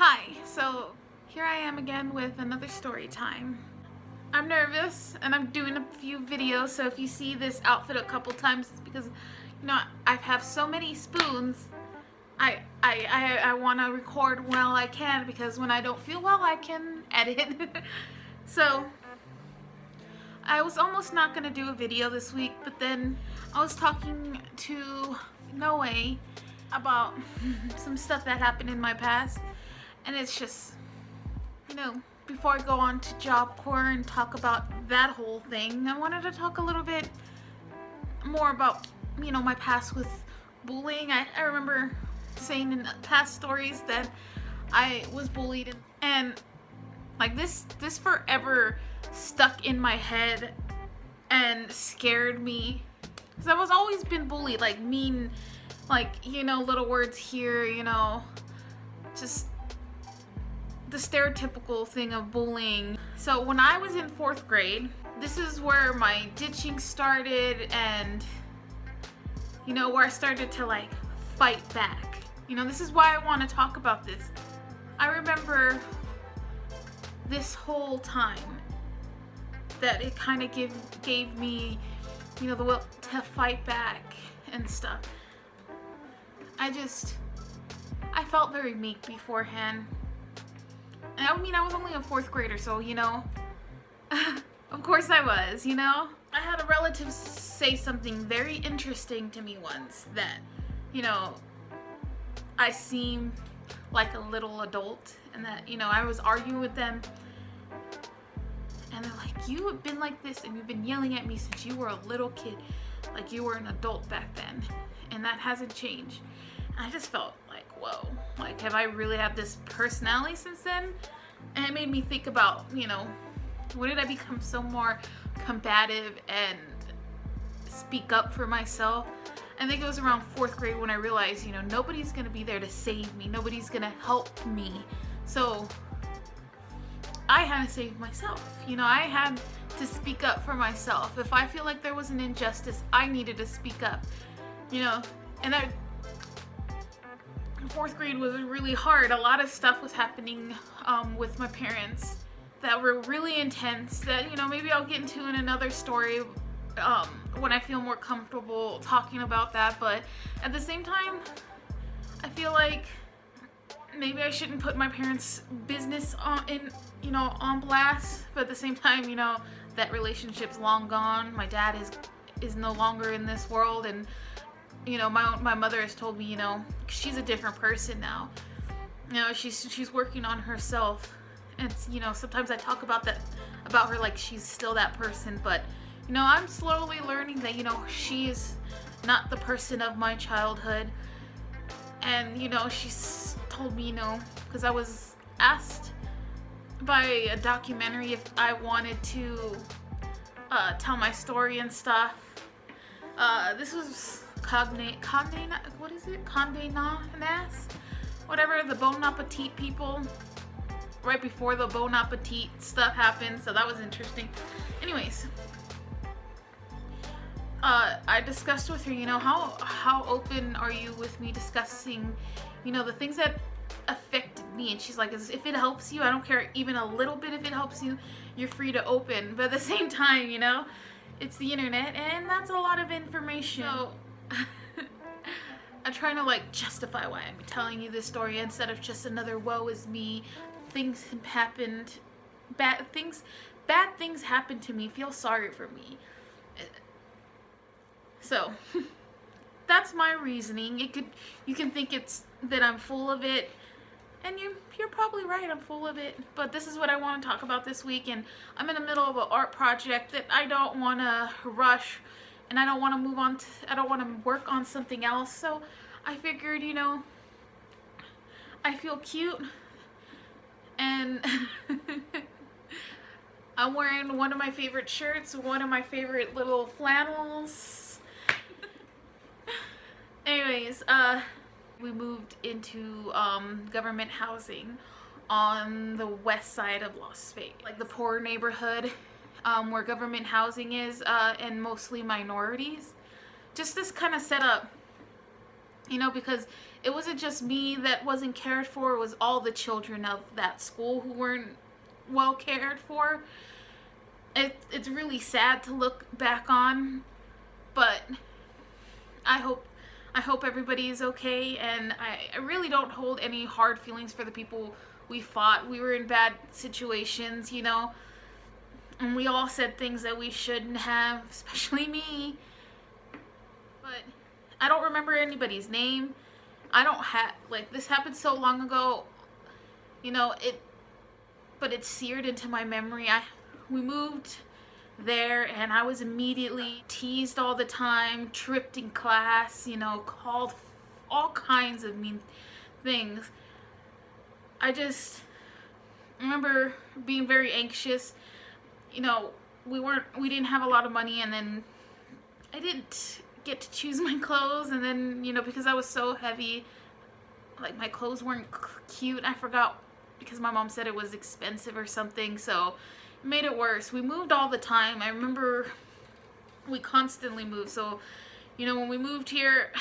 Hi, so here I am again with another story time. I'm nervous and I'm doing a few videos, so if you see this outfit a couple times, it's because I have so many spoons. I want to record while I can, because when I don't feel well, I can edit. So I was almost not gonna do a video this week, but then I was talking to Noe about some stuff that happened in my past, and it's just, before I go on to Job Corps and talk about that whole thing, I wanted to talk a little bit more about, my past with bullying. I remember saying in past stories that I was bullied, and like this forever stuck in my head and scared me, because I was always been bullied, like mean, like, little words here, just the stereotypical thing of bullying. So when I was in 4th grade, this is where my ditching started, and where I started to like fight back. This is why I want to talk about this. I remember this whole time that it kind of gave me, the will to fight back and stuff. I felt very meek beforehand. And I was only a 4th grader, so, of course I was, I had a relative say something very interesting to me once, that, I seem like a little adult, and that, I was arguing with them, and they're like, you have been like this, and you've been yelling at me since you were a little kid, like you were an adult back then, and that hasn't changed. And I just felt like, whoa, like, have I really had this personality since then? And it made me think about, when did I become so more combative and speak up for myself? I think it was around 4th grade when I realized, nobody's gonna be there to save me, nobody's gonna help me, so I had to save myself. I had to speak up for myself. If I feel like there was an injustice, I needed to speak up, and 4th grade was really hard. A lot of stuff was happening with my parents that were really intense, that, maybe I'll get into in another story when I feel more comfortable talking about that. But at the same time, I feel like maybe I shouldn't put my parents' business on blast, but at the same time, that relationship's long gone. My dad is no longer in this world, and my mother has told me, she's a different person now. She's working on herself, and sometimes I talk about her like she's still that person, but I'm slowly learning that she is not the person of my childhood. And she's told me, because I was asked by a documentary if I wanted to tell my story and stuff. This was Condé Nast, whatever, the Bon Appetit people, right before the Bon Appetit stuff happened, so that was interesting. Anyways, I discussed with her, how open are you with me discussing, the things that affected me? And she's like, if it helps you, I don't care even a little bit. If it helps you, you're free to open. But at the same time, it's the internet, and that's a lot of information. So I'm trying to like justify why I'm telling you this story instead of just another woe is me. Things happened, bad things happened to me. Feel sorry for me. So that's my reasoning. You can think it's that I'm full of it, and you're probably right, I'm full of it. But this is what I want to talk about this week, and I'm in the middle of an art project that I don't want to rush, and I don't want to move on to, I don't want to work on something else. So I figured, I feel cute, and I'm wearing one of my favorite shirts, one of my favorite little flannels. Anyways, we moved into government housing on the west side of Las Vegas, like the poor neighborhood where government housing is, and mostly minorities. Just this kind of setup You know, because it wasn't just me that wasn't cared for, it was all the children of that school who weren't well cared for. It's really sad to look back on, but I hope everybody is okay, and I really don't hold any hard feelings for the people we fought. We were in bad situations, you know, and we all said things that we shouldn't have, especially me. But I don't remember anybody's name. I don't have, like, this happened so long ago, you know, but it's seared into my memory. We moved there, and I was immediately teased all the time, tripped in class, you know, called all kinds of mean things. I just remember being very anxious. You know, we didn't have a lot of money, and then I didn't get to choose my clothes, and then, you know, because I was so heavy, like, my clothes weren't cute. I forgot, because my mom said it was expensive or something, so it made it worse. We moved all the time. I remember we constantly moved. So, you know, when we moved here,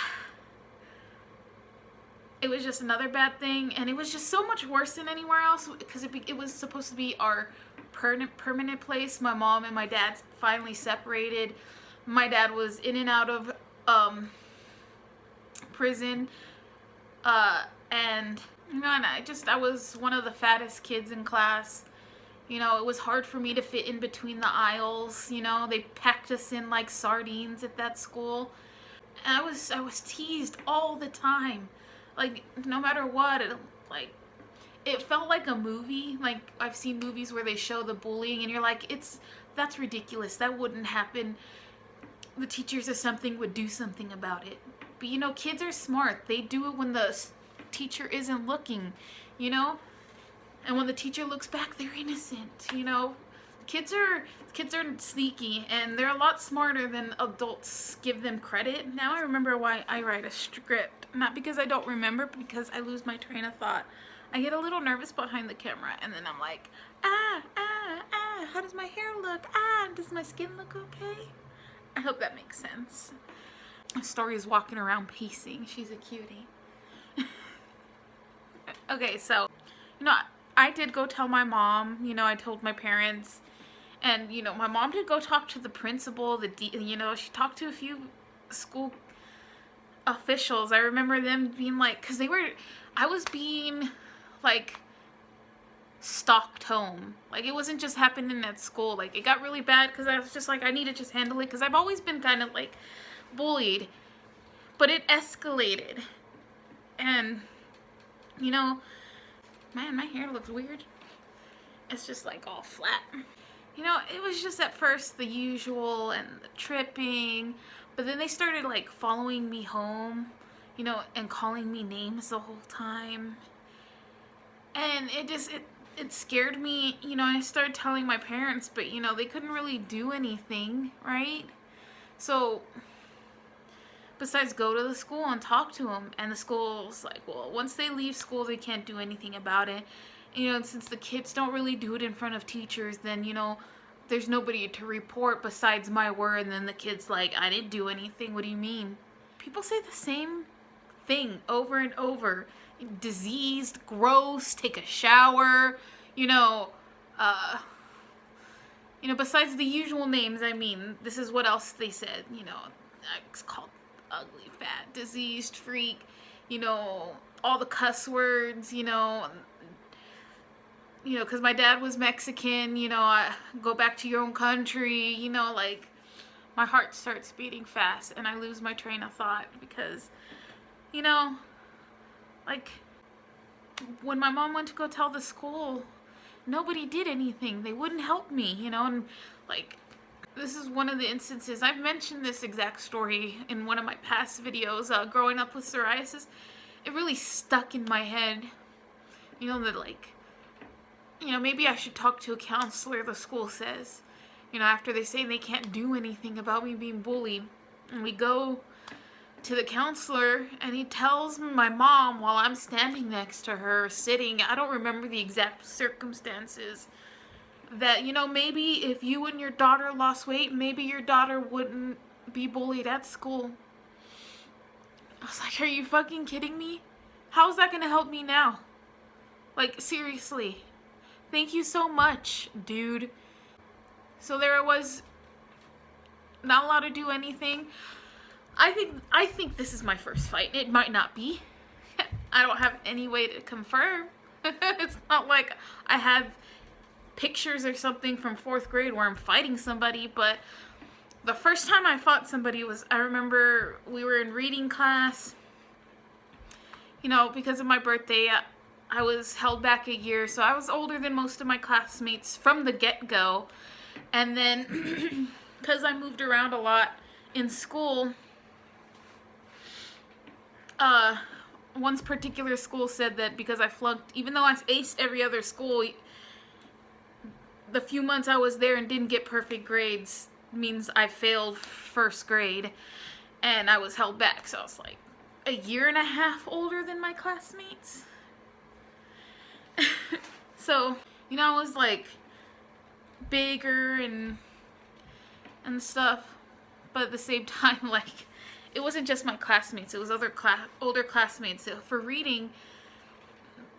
it was just another bad thing, and it was just so much worse than anywhere else, because it was supposed to be our permanent place. My mom and my dad finally separated. My dad was in and out of prison, and, you know, and I was one of the fattest kids in class. You know, it was hard for me to fit in between the aisles. You know, they packed us in like sardines at that school. And I was teased all the time. Like, no matter what, it felt like a movie. Like, I've seen movies where they show the bullying and you're like, that's ridiculous. That wouldn't happen. The teachers or something would do something about it. But, you know, kids are smart. They do it when the teacher isn't looking, you know? And when the teacher looks back, they're innocent, you know? Kids are sneaky, and they're a lot smarter than adults give them credit. Now I remember why I write a script. Not because I don't remember, but because I lose my train of thought. I get a little nervous behind the camera, and then I'm like, how does my hair look? Does my skin look okay? I hope that makes sense. Story is walking around pacing. She's a cutie. Okay, so, you know, I did go tell my mom, you know, I told my parents, and, you know, my mom did go talk to the principal, you know, she talked to a few school officials. I remember them being like, because I was being, like, stalked home. Like, it wasn't just happening at school. Like, it got really bad because I was just like, I need to just handle it, because I've always been kind of, like, bullied, but it escalated, and, you know, man, my hair looks weird. It's just like all flat. You know, it was just at first the usual and the tripping, but then they started like following me home, you know, and calling me names the whole time. And it scared me, you know. I started telling my parents, but, you know, they couldn't really do anything, right? So, besides go to the school and talk to them, and the school's like, well, once they leave school, they can't do anything about it. You know, and since the kids don't really do it in front of teachers, then, you know, there's nobody to report besides my word. And then the kid's like, I didn't do anything. What do you mean? People say the same thing over and over. Diseased, gross, take a shower, you know, besides the usual names. I mean, this is what else they said, you know, it's called ugly, fat, diseased, freak, you know, all the cuss words, you know, because my dad was Mexican, you know, I go back to your own country, you know, like, my heart starts beating fast, and I lose my train of thought, because, you know, like, when my mom went to go tell the school, nobody did anything. They wouldn't help me, you know, and, like, this is one of the instances. I've mentioned this exact story in one of my past videos, growing up with psoriasis. It really stuck in my head, you know, that, like, you know, maybe I should talk to a counselor, the school says, you know, after they say they can't do anything about me being bullied. And we go to the counselor, and he tells my mom, while I'm standing next to her, sitting, I don't remember the exact circumstances, that, you know, maybe if you and your daughter lost weight, maybe your daughter wouldn't be bullied at school. I was like, are you fucking kidding me? How is that gonna help me now? Like, seriously. Thank you so much, dude. So there I was, not allowed to do anything. I think this is my first fight. It might not be. I don't have any way to confirm. It's not like I have pictures or something from 4th grade where I'm fighting somebody, but the first time I fought somebody was, I remember we were in reading class. You know, because of my birthday, I was held back a year, so I was older than most of my classmates from the get-go. And then, because I moved around a lot in school, one particular school said that because I flunked, even though I aced every other school, the few months I was there and didn't get perfect grades means I failed 1st grade, and I was held back. So I was like a year and a half older than my classmates. So, you know, I was like bigger and stuff, but at the same time, like, it wasn't just my classmates, it was other older classmates. So for reading,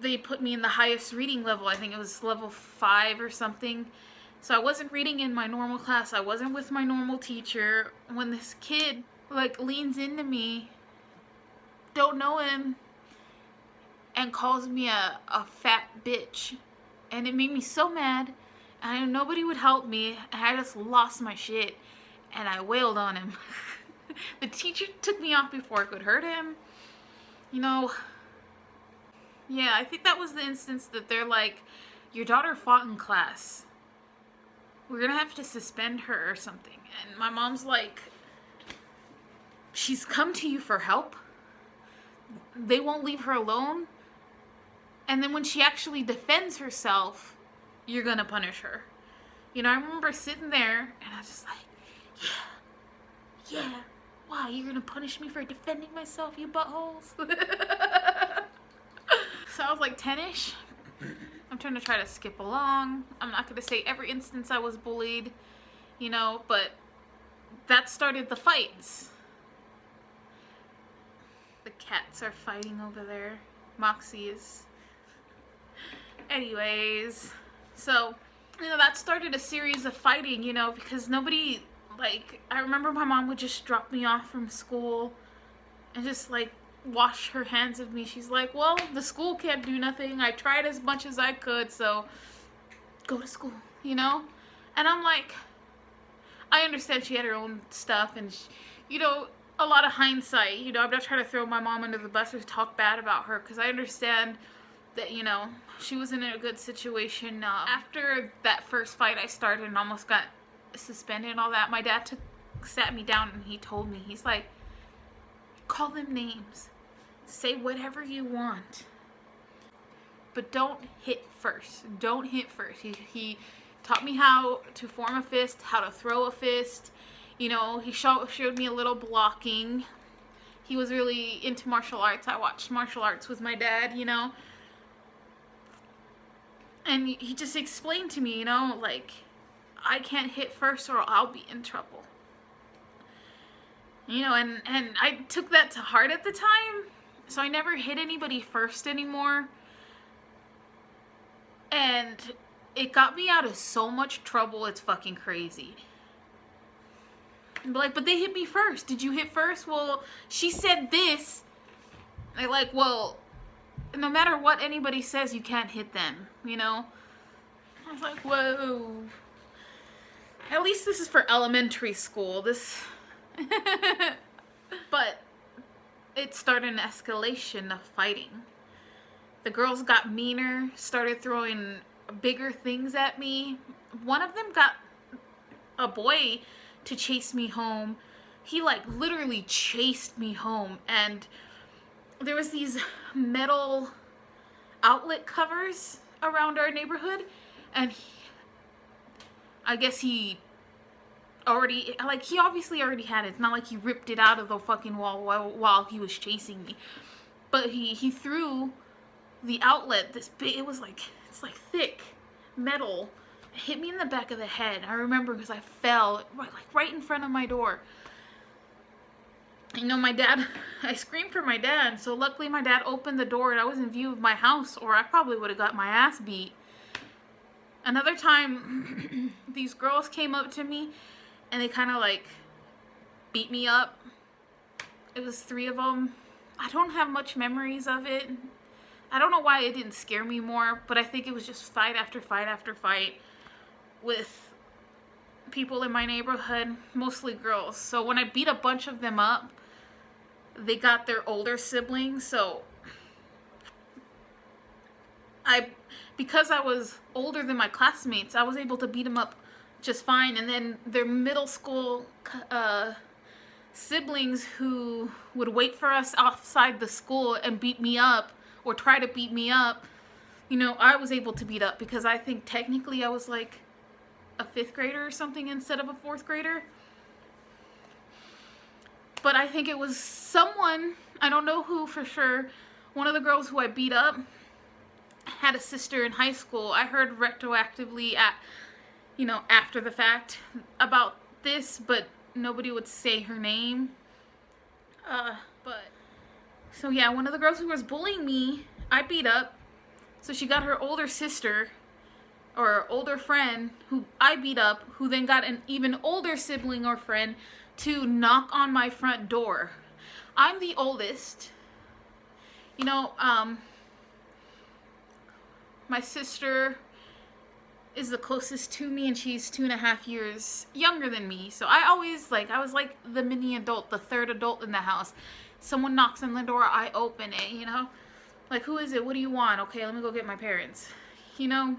they put me in the highest reading level. I think it was level 5 or something. So I wasn't reading in my normal class. I wasn't with my normal teacher. When this kid, like, leans into me, don't know him, and calls me a fat bitch. And it made me so mad. And nobody would help me. And I just lost my shit. And I wailed on him. The teacher took me off before I could hurt him. You know, yeah, I think that was the instance that they're like, your daughter fought in class. We're gonna have to suspend her or something. And my mom's like, she's come to you for help. They won't leave her alone. And then when she actually defends herself, you're gonna punish her. You know, I remember sitting there and I was just like, yeah, why, you're gonna punish me for defending myself, you buttholes? So I was like 10-ish. I'm trying to skip along. I'm not gonna say every instance I was bullied, you know, but that started the fights. The cats are fighting over there. Moxie is. Anyways, so, you know, that started a series of fighting, you know, because nobody, like, I remember my mom would just drop me off from school and just, like, wash her hands of me. She's like, well, the school can't do nothing. I tried as much as I could, so go to school, you know? And I'm like, I understand she had her own stuff, and she, you know, a lot of hindsight, you know, I'm not trying to throw my mom under the bus or talk bad about her, because I understand that, you know, she was in a good situation. After that first fight I started and almost got suspended and all that, my dad sat me down and he told me, he's like, call them names. Say whatever you want. But don't hit first. Don't hit first. He taught me how to form a fist, how to throw a fist. You know, he showed me a little blocking. He was really into martial arts. I watched martial arts with my dad, you know. And he just explained to me, you know, like, I can't hit first or I'll be in trouble. You know, and I took that to heart at the time. So I never hit anybody first anymore. And it got me out of so much trouble, it's fucking crazy. Like, but they hit me first. Did you hit first? Well, she said this. I like, well, no matter what anybody says, you can't hit them, you know? I was like, whoa. At least this is for elementary school. This... But it started an escalation of fighting. The girls got meaner, started throwing bigger things at me. One of them got a boy to chase me home. He, like, literally chased me home, and there was these metal outlet covers around our neighborhood, and I guess he obviously already had it. It's not like he ripped it out of the fucking wall while he was chasing me. But he threw the outlet, this big, it was like, it's like thick metal. It hit me in the back of the head. I remember because I fell right in front of my door. You know, my dad, I screamed for my dad, so luckily my dad opened the door and I was in view of my house, or I probably would have got my ass beat. Another time, these girls came up to me and they kind of like beat me up. It was 3 of them. I don't have much memories of it. I don't know why it didn't scare me more, but I think it was just fight after fight after fight with people in my neighborhood, mostly girls. So when I beat a bunch of them up, they got their older siblings. So because I was older than my classmates, I was able to beat them up just fine. And then their middle school siblings who would wait for us outside the school and beat me up or try to beat me up, you know, I was able to beat up because I think technically I was like a 5th grader or something instead of a 4th grader. But I think it was someone, I don't know who for sure, one of the girls who I beat up had a sister in high school. I heard retroactively after the fact about this, but nobody would say her name. So yeah, one of the girls who was bullying me, I beat up. So she got her older sister or older friend who I beat up, who then got an even older sibling or friend to knock on my front door. I'm the oldest. You know, my sister is the closest to me and she's 2.5 years younger than me. So I was like the mini adult, the 3rd adult in the house. Someone knocks on the door, I open it, you know? Like, who is it? What do you want? Okay, let me go get my parents. You know?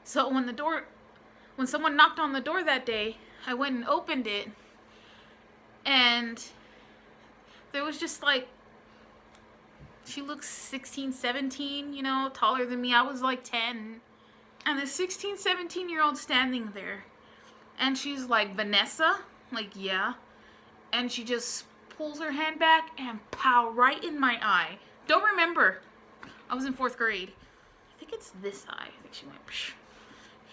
So when someone knocked on the door that day, I went and opened it, and there was just like, she looks 16, 17, you know, taller than me. I was like 10. And the 16, 17-year-old standing there, and she's like, Vanessa? Like, yeah. And she just pulls her hand back and pow, right in my eye. Don't remember. I was in 4th grade. I think it's this eye. I think she went, psh.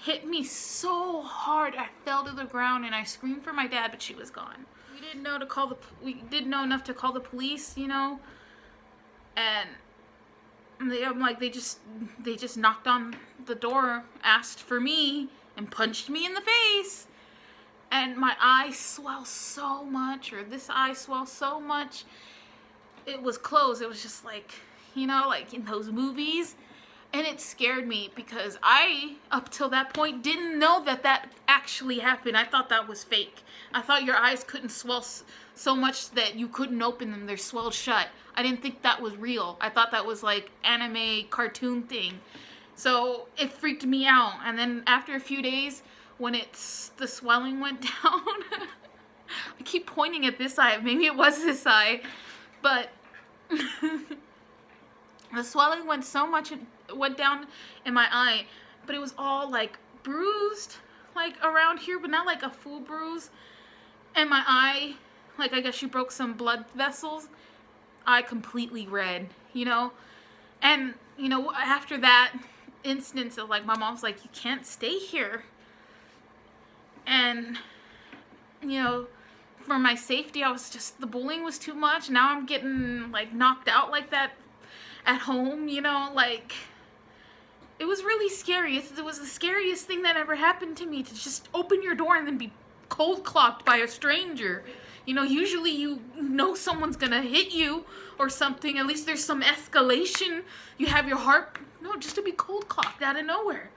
Hit me so hard I fell to the ground and I screamed for my dad, but she was gone. We didn't know enough to call the police, you know. And they just knocked on the door, asked for me, and punched me in the face. And my eye swelled so much, or this eye swelled so much, it was closed. It was just like, you know, like in those movies. And it scared me because I, up till that point, didn't know that actually happened. I thought that was fake. I thought your eyes couldn't swell so much that you couldn't open them. They're swelled shut. I didn't think that was real. I thought that was like anime cartoon thing. So it freaked me out. And then after a few days, when the swelling went down, I keep pointing at this eye. Maybe it was this eye. But the swelling went down in my eye, but it was all like bruised, like around here, but not like a full bruise. And my eye, like I guess she broke some blood vessels. Eye completely red, you know. And you know, after that instance of like, my mom's like, you can't stay here. And you know, for my safety, the bullying was too much. Now I'm getting like knocked out like that at home, you know, like, it was really scary. It was the scariest thing that ever happened to me, to just open your door and then be cold clocked by a stranger. You know, usually you know someone's gonna hit you or something. At least there's some escalation. You have your heart, no, just to be cold clocked out of nowhere.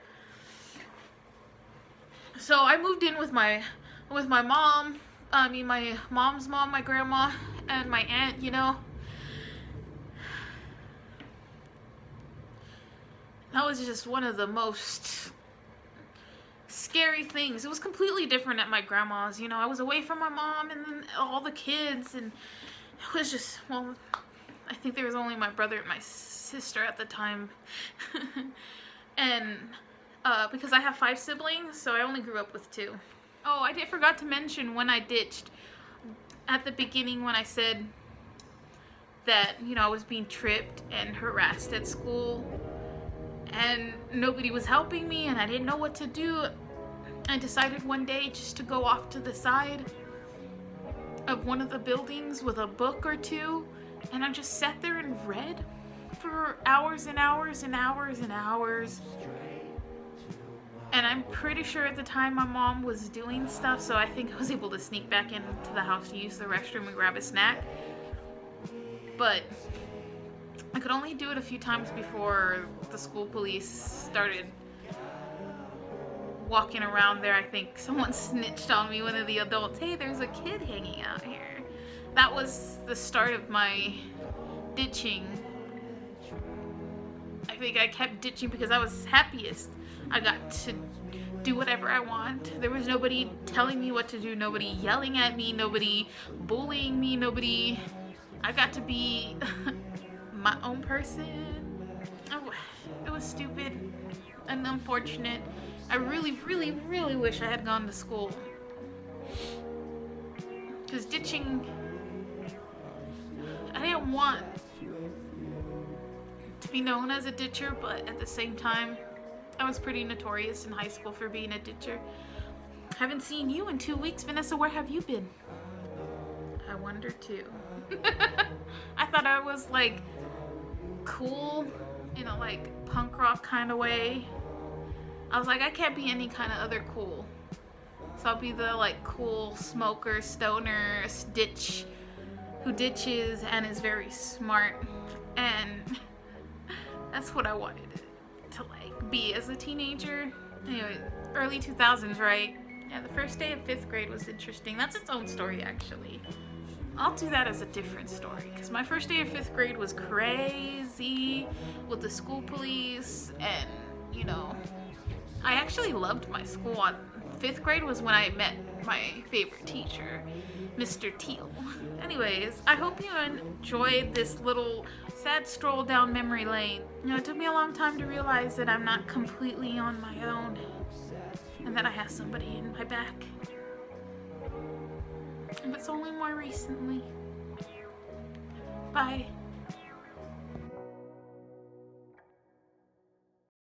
So I moved in with my mom. I mean, my mom's mom, my grandma, and my aunt, you know. That was just one of the most scary things. It was completely different at my grandma's, you know. I was away from my mom and then all the kids, and it was just, well, I think there was only my brother and my sister at the time. And because I have 5 siblings, so I only grew up with 2. Oh, I forgot to mention when I ditched at the beginning, when I said that, you know, I was being tripped and harassed at school and nobody was helping me and I didn't know what to do. I decided one day just to go off to the side of one of the buildings with a book or two, and I just sat there and read for hours and hours and hours and hours. And I'm pretty sure at the time my mom was doing stuff, so I think I was able to sneak back into the house to use the restroom and grab a snack. But I could only do it a few times before the school police started walking around there. I think someone snitched on me, one of the adults. Hey, there's a kid hanging out here. That was the start of my ditching. I think I kept ditching because I was happiest. I got to do whatever I want. There was nobody telling me what to do, nobody yelling at me, nobody bullying me, nobody. I got to be my own person. Oh, it was stupid and unfortunate. I really, really, really wish I had gone to school. Because ditching, I didn't want to be known as a ditcher, but at the same time, I was pretty notorious in high school for being a ditcher. Haven't seen you in 2 weeks, Vanessa. Where have you been? I wonder too. I thought I was like cool in a like punk rock kind of way. I was like, I can't be any kind of other cool. So I'll be the like cool smoker, stoner, ditch who ditches and is very smart. And that's what I wanted to like be as a teenager. Anyway, early 2000s, right? Yeah, the first day of 5th grade was interesting. That's its own story, actually. I'll do that as a different story, because my first day of 5th grade was crazy with the school police, and, you know, I actually loved my school. 5th grade was when I met my favorite teacher, Mr. Teal. Anyways, I hope you enjoyed this little sad stroll down memory lane. You know, it took me a long time to realize that I'm not completely on my own and that I have somebody in my back. But it's only more recently. Bye.